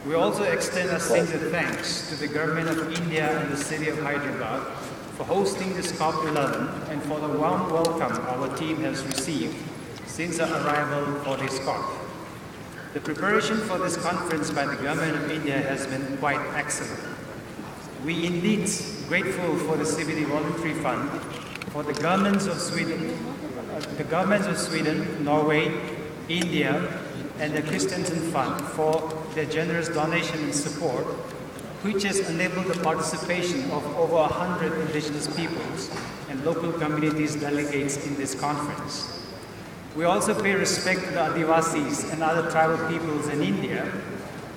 We also extend our sincere thanks to the Government of India and the City of Hyderabad for hosting this COP11 and for the warm welcome our team has received since our arrival for this COP. The preparation for this conference by the Government of India has been quite excellent. We indeed grateful for the CBD Voluntary Fund, for the governments of Sweden, Norway, India, and the Christensen Fund for their generous donation and support, which has enabled the participation of over 100 indigenous peoples and local communities delegates in this conference. We also pay respect to the Adivasis and other tribal peoples in India,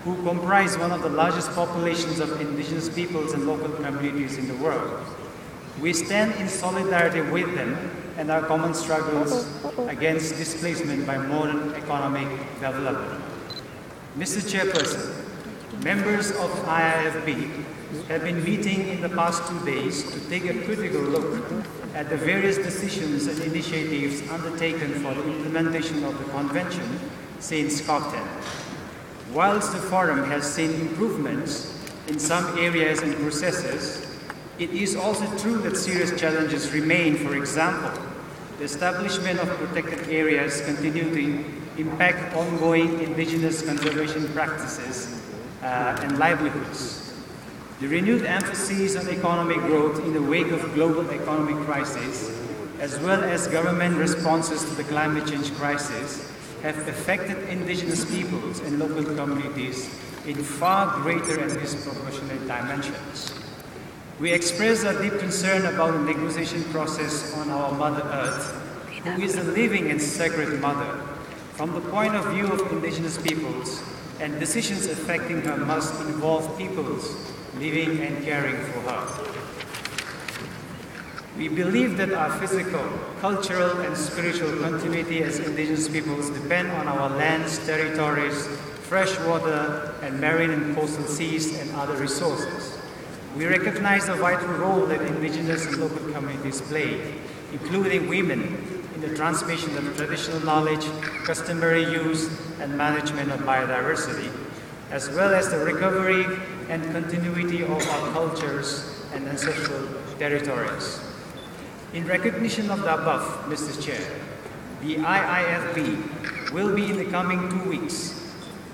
who comprise one of the largest populations of indigenous peoples and local communities in the world. We stand in solidarity with them and our common struggles against displacement by modern economic development. Mr. Chairperson, members of IIFB have been meeting in the past 2 days to take a critical look at the various decisions and initiatives undertaken for the implementation of the Convention since COP10. Whilst the Forum has seen improvements in some areas and processes, it is also true that serious challenges remain. For example, the establishment of protected areas continue to impact ongoing indigenous conservation practices and livelihoods. The renewed emphasis on economic growth in the wake of global economic crisis, as well as government responses to the climate change crisis, have affected indigenous peoples and local communities in far greater and disproportionate dimensions. We express our deep concern about the negotiation process on our Mother Earth, who is a living and sacred mother. From the point of view of indigenous peoples, and decisions affecting her must involve peoples living and caring for her. We believe that our physical, cultural, and spiritual continuity as indigenous peoples depend on our lands, territories, fresh water, and marine and coastal seas, and other resources. We recognize the vital role that indigenous and local communities play, including women, in the transmission of traditional knowledge, customary use, and management of biodiversity, as well as the recovery and continuity of our cultures and ancestral territories. In recognition of the above, Mr. Chair, the IIFB will be in the coming 2 weeks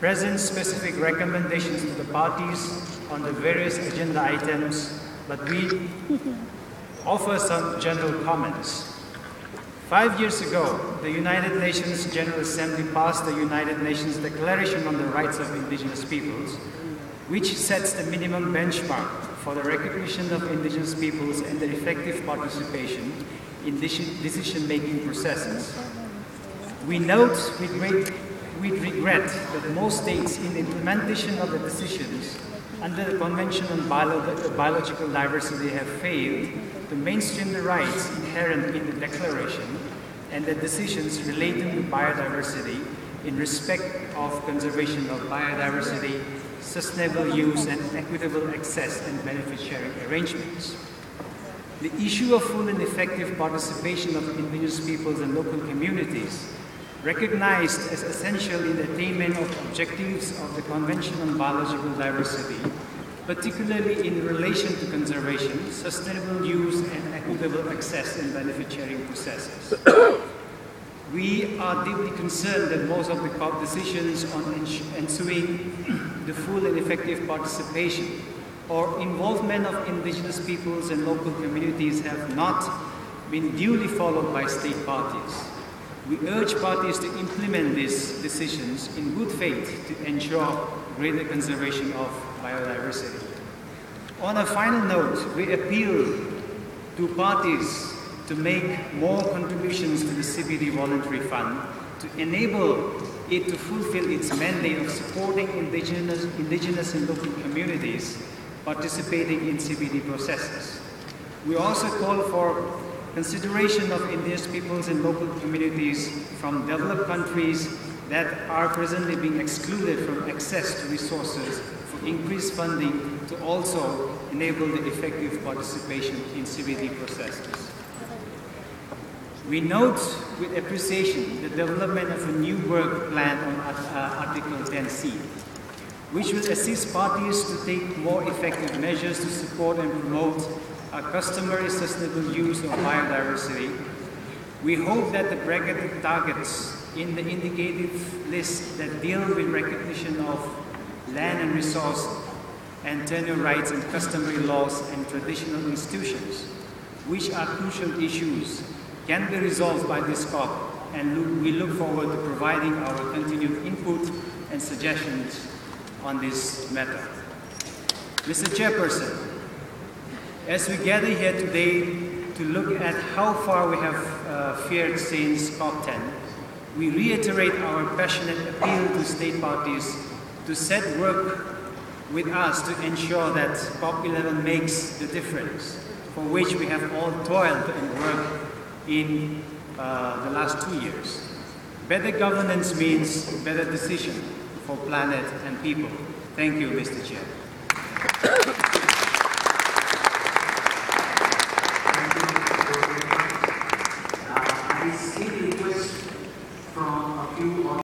present specific recommendations to the parties on the various agenda items, but we offer some general comments. 5 years ago, the United Nations General Assembly passed the United Nations Declaration on the Rights of Indigenous Peoples, which sets the minimum benchmark for the recognition of indigenous peoples and their effective participation in decision-making processes. We note with regret that most states in the implementation of the decisions under the Convention on Biological Diversity have failed to mainstream the rights inherent in the Declaration and the decisions relating to biodiversity in respect of conservation of biodiversity, sustainable use, and equitable access and benefit-sharing arrangements. The issue of full and effective participation of indigenous peoples and local communities, recognized as essential in the attainment of objectives of the Convention on Biological Diversity, particularly in relation to conservation, sustainable use, and equitable access and benefit-sharing processes. We are deeply concerned that most of the COP decisions on ensuing the full and effective participation or involvement of indigenous peoples and local communities have not been duly followed by state parties. We urge parties to implement these decisions in good faith to ensure greater conservation of biodiversity. On a final note, we appeal to parties to make more contributions to the CBD Voluntary Fund to enable it to fulfill its mandate of supporting indigenous and local communities participating in CBD processes. We also call for consideration of indigenous peoples and local communities from developed countries that are presently being excluded from access to resources for increased funding to also enable the effective participation in CBD processes. We note with appreciation the development of a new work plan on Article 10C. which will assist parties to take more effective measures to support and promote a customary sustainable use of biodiversity. We hope that the bracketed targets in the indicative list that deal with recognition of land and resource and tenure rights and customary laws and traditional institutions, which are crucial issues, can be resolved by this COP, and we look forward to providing our continued input and suggestions on this matter. Mr. Chairperson, as we gather here today to look at how far we have fared since COP10, we reiterate our passionate appeal to state parties to set work with us to ensure that COP11 makes the difference, for which we have all toiled and worked in the last 2 years. Better governance means better decision for planet and people. Thank you, Mr. Chair.